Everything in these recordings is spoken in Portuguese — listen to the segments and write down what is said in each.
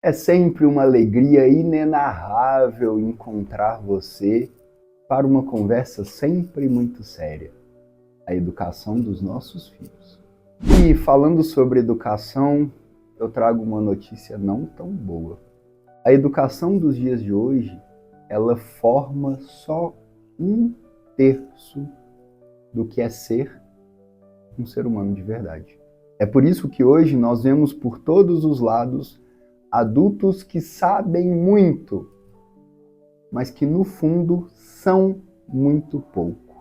É sempre uma alegria inenarrável encontrar você para uma conversa sempre muito séria, a educação dos nossos filhos. E falando sobre educação, eu trago uma notícia não tão boa. A educação dos dias de hoje, ela forma só 1/3 do que é ser um ser humano de verdade. É por isso que hoje nós vemos por todos os lados adultos que sabem muito, mas que no fundo são muito pouco.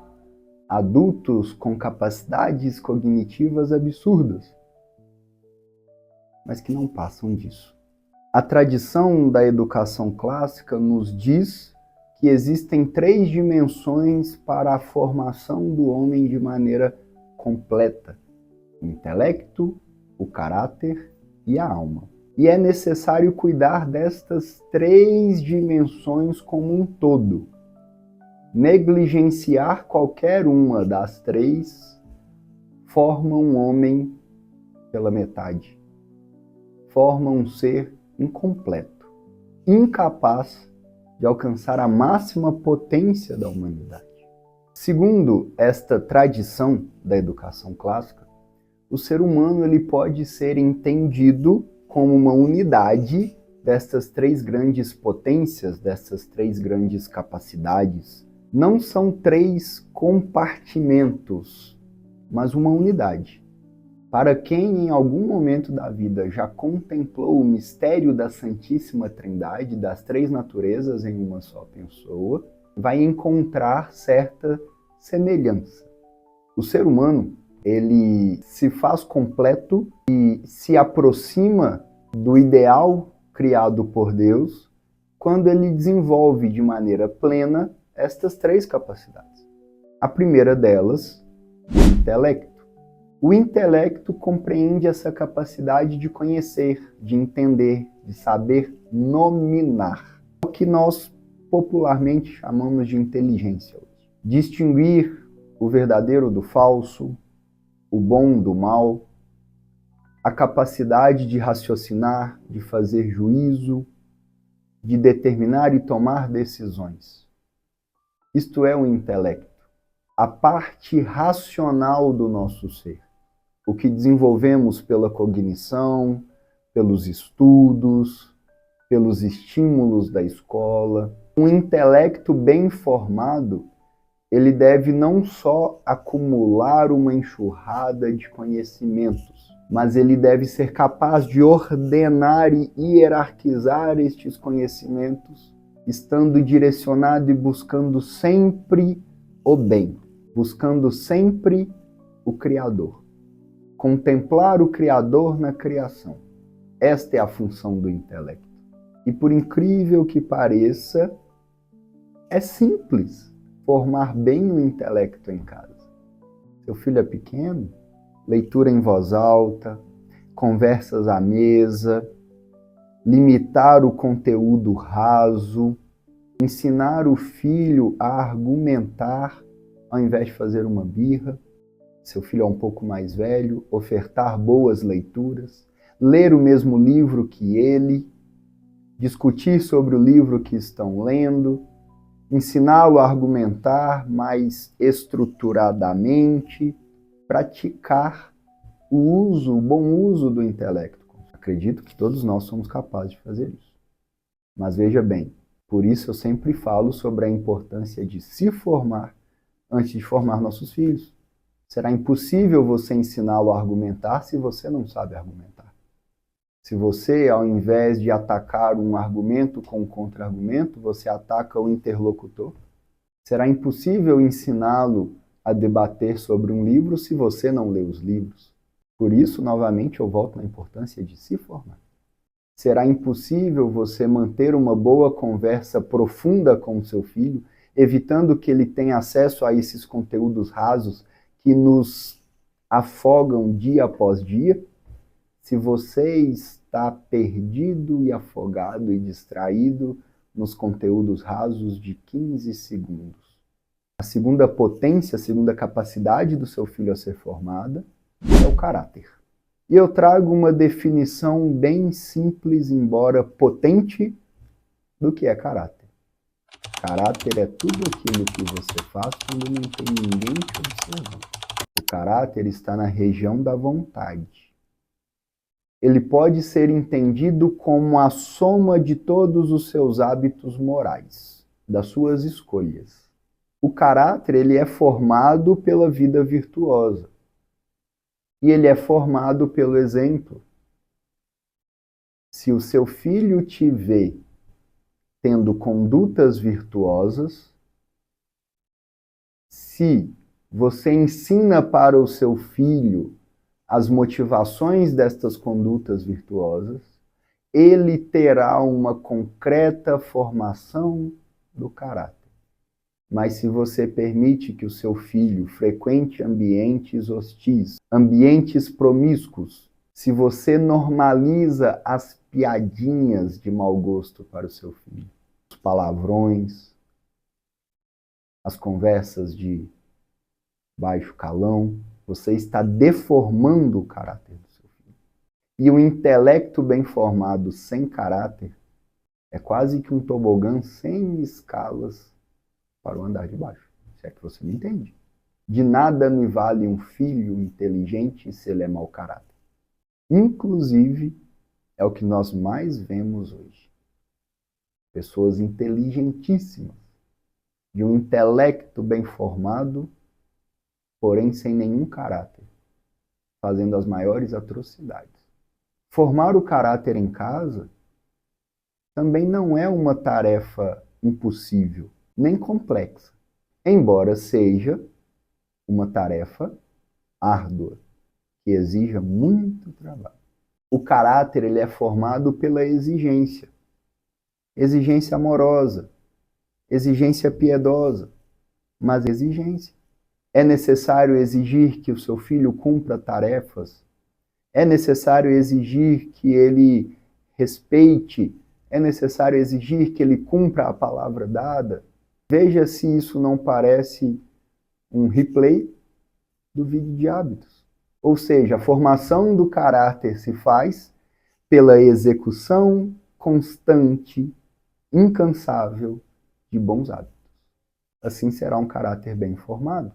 Adultos com capacidades cognitivas absurdas, mas que não passam disso. A tradição da educação clássica nos diz que existem 3 dimensões para a formação do homem de maneira completa: o intelecto, o caráter e a alma. E é necessário cuidar destas 3 dimensões como um todo. Negligenciar qualquer uma das 3 forma um homem pela metade. Forma um ser incompleto, incapaz de alcançar a máxima potência da humanidade. Segundo esta tradição da educação clássica, o ser humano ele pode ser entendido como uma unidade destas 3 grandes potências, dessas 3 grandes capacidades. Não são 3 compartimentos, mas uma unidade. Para quem em algum momento da vida já contemplou o mistério da Santíssima Trindade, das 3 naturezas em uma só pessoa, vai encontrar certa semelhança. O ser humano, ele se faz completo e se aproxima do ideal criado por Deus quando ele desenvolve de maneira plena estas 3 capacidades. A primeira delas, o intelecto. O intelecto compreende essa capacidade de conhecer, de entender, de saber nominar. O que nós popularmente chamamos de inteligência hoje. Distinguir o verdadeiro do falso, o bom do mal, a capacidade de raciocinar, de fazer juízo, de determinar e tomar decisões. Isto é o intelecto, a parte racional do nosso ser. O que desenvolvemos pela cognição, pelos estudos, pelos estímulos da escola. Um intelecto bem formado, ele deve não só acumular uma enxurrada de conhecimentos, mas ele deve ser capaz de ordenar e hierarquizar estes conhecimentos, estando direcionado e buscando sempre o bem, buscando sempre o Criador. Contemplar o Criador na criação. Esta é a função do intelecto. E por incrível que pareça, é simples formar bem o intelecto em casa. Seu filho é pequeno, leitura em voz alta, conversas à mesa, limitar o conteúdo raso, ensinar o filho a argumentar ao invés de fazer uma birra. Seu filho é um pouco mais velho, ofertar boas leituras, ler o mesmo livro que ele, discutir sobre o livro que estão lendo, ensiná-lo a argumentar mais estruturadamente, praticar o bom uso do intelecto. Acredito que todos nós somos capazes de fazer isso. Mas veja bem, por isso eu sempre falo sobre a importância de se formar antes de formar nossos filhos. Será impossível você ensiná-lo a argumentar se você não sabe argumentar. Se você, ao invés de atacar um argumento com um contra-argumento, você ataca o interlocutor, será impossível ensiná-lo a debater sobre um livro se você não lê os livros. Por isso, novamente, eu volto na importância de se formar. Será impossível você manter uma boa conversa profunda com o seu filho, evitando que ele tenha acesso a esses conteúdos rasos que nos afogam dia após dia, se você está perdido e afogado e distraído nos conteúdos rasos de 15 segundos. A segunda potência, a segunda capacidade do seu filho a ser formada é o caráter. E eu trago uma definição bem simples, embora potente, do que é caráter. Caráter é tudo aquilo que você faz quando não tem ninguém te observando. O caráter está na região da vontade. Ele pode ser entendido como a soma de todos os seus hábitos morais, das suas escolhas. O caráter, ele é formado pela vida virtuosa. E ele é formado pelo exemplo. Se o seu filho te vê tendo condutas virtuosas, se você ensina para o seu filho as motivações destas condutas virtuosas, ele terá uma concreta formação do caráter. Mas se você permite que o seu filho frequente ambientes hostis, ambientes promíscuos, se você normaliza as piadinhas de mau gosto para o seu filho, os palavrões, as conversas de baixo calão, você está deformando o caráter do seu filho. E o intelecto bem formado sem caráter é quase que um tobogã sem escalas para o andar de baixo. Se é que você me entende. De nada me vale um filho inteligente se ele é mau caráter. Inclusive, é o que nós mais vemos hoje. Pessoas inteligentíssimas, de um intelecto bem formado, porém sem nenhum caráter, fazendo as maiores atrocidades. Formar o caráter em casa também não é uma tarefa impossível, nem complexa, embora seja uma tarefa árdua, que exija muito trabalho. O caráter, ele é formado pela exigência. Exigência amorosa, exigência piedosa, mas exigência. É necessário exigir que o seu filho cumpra tarefas. É necessário exigir que ele respeite. É necessário exigir que ele cumpra a palavra dada. Veja se isso não parece um replay do vídeo de hábitos. Ou seja, a formação do caráter se faz pela execução constante, incansável de bons hábitos. Assim será um caráter bem formado.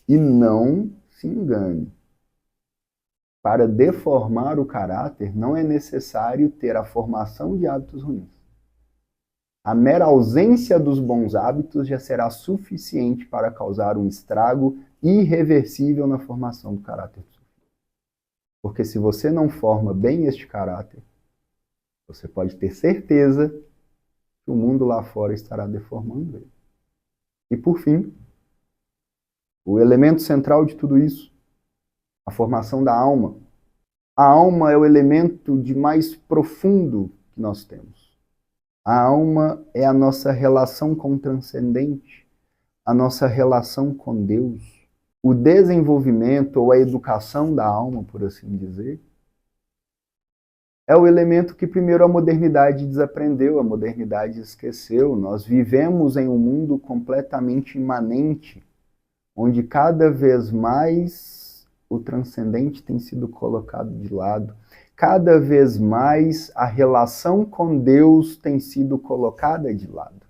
E não se engane. Para deformar o caráter, não é necessário ter a formação de hábitos ruins. A mera ausência dos bons hábitos já será suficiente para causar um estrago irreversível na formação do caráter do seu filho. Porque se você não forma bem este caráter, você pode ter certeza que o mundo lá fora estará deformando ele. E por fim, o elemento central de tudo isso, a formação da alma. A alma é o elemento de mais profundo que nós temos. A alma é a nossa relação com o transcendente, a nossa relação com Deus. O desenvolvimento ou a educação da alma, por assim dizer, é o elemento que primeiro a modernidade desaprendeu, a modernidade esqueceu. Nós vivemos em um mundo completamente imanente, onde cada vez mais o transcendente tem sido colocado de lado. Cada vez mais a relação com Deus tem sido colocada de lado.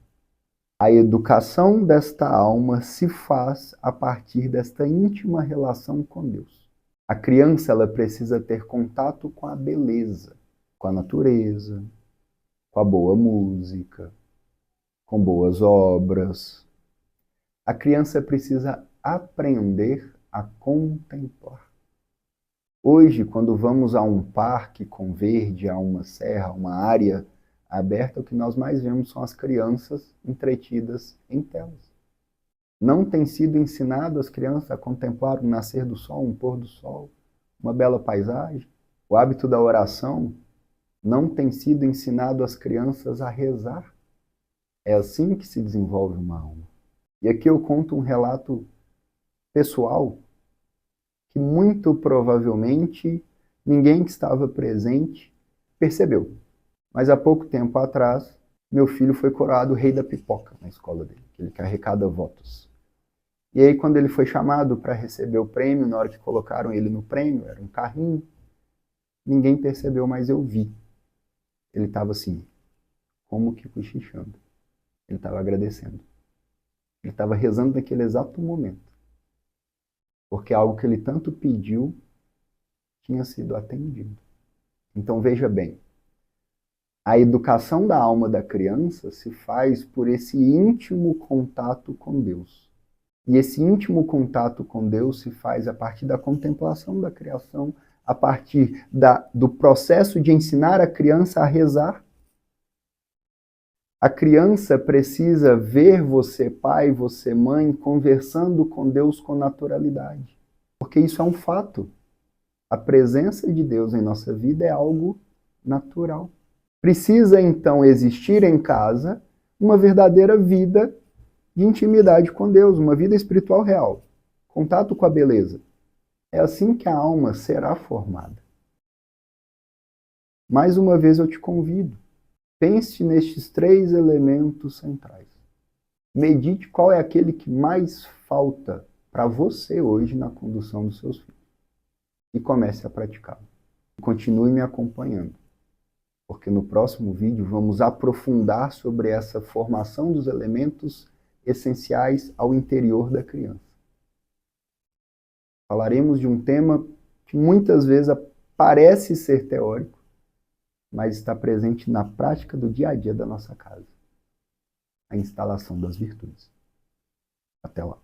A educação desta alma se faz a partir desta íntima relação com Deus. A criança, ela precisa ter contato com a beleza, com a natureza, com a boa música, com boas obras. A criança precisa aprender a contemplar. Hoje, quando vamos a um parque com verde, a uma serra, uma área aberta, o que nós mais vemos são as crianças entretidas em telas. Não tem sido ensinado às crianças a contemplar o nascer do sol, um pôr do sol, uma bela paisagem. O hábito da oração não tem sido ensinado às crianças a rezar. É assim que se desenvolve uma alma. E aqui eu conto um relato pessoal que muito provavelmente ninguém que estava presente percebeu. Mas há pouco tempo atrás, meu filho foi coroado rei da pipoca na escola dele, que ele arrecada votos. E aí, quando ele foi chamado para receber o prêmio, na hora que colocaram ele no prêmio, era um carrinho, Ninguém percebeu, mas eu vi. Ele estava assim, como que cochichando. Ele estava agradecendo. Ele estava rezando naquele exato momento. Porque algo que ele tanto pediu tinha sido atendido. Então veja bem, a educação da alma da criança se faz por esse íntimo contato com Deus. E esse íntimo contato com Deus se faz a partir da contemplação da criação, a partir do processo de ensinar a criança a rezar. A criança precisa ver você, pai, você, mãe, conversando com Deus com naturalidade. Porque isso é um fato. A presença de Deus em nossa vida é algo natural. Precisa, então, existir em casa uma verdadeira vida de intimidade com Deus, uma vida espiritual real. Contato com a beleza. É assim que a alma será formada. Mais uma vez eu te convido. Pense nestes 3 elementos centrais. Medite qual é aquele que mais falta para você hoje na condução dos seus filhos. E comece a praticá-lo. Continue me acompanhando, porque no próximo vídeo vamos aprofundar sobre essa formação dos elementos essenciais ao interior da criança. Falaremos de um tema que muitas vezes parece ser teórico, mas está presente na prática do dia a dia da nossa casa. A instalação das virtudes. Até lá.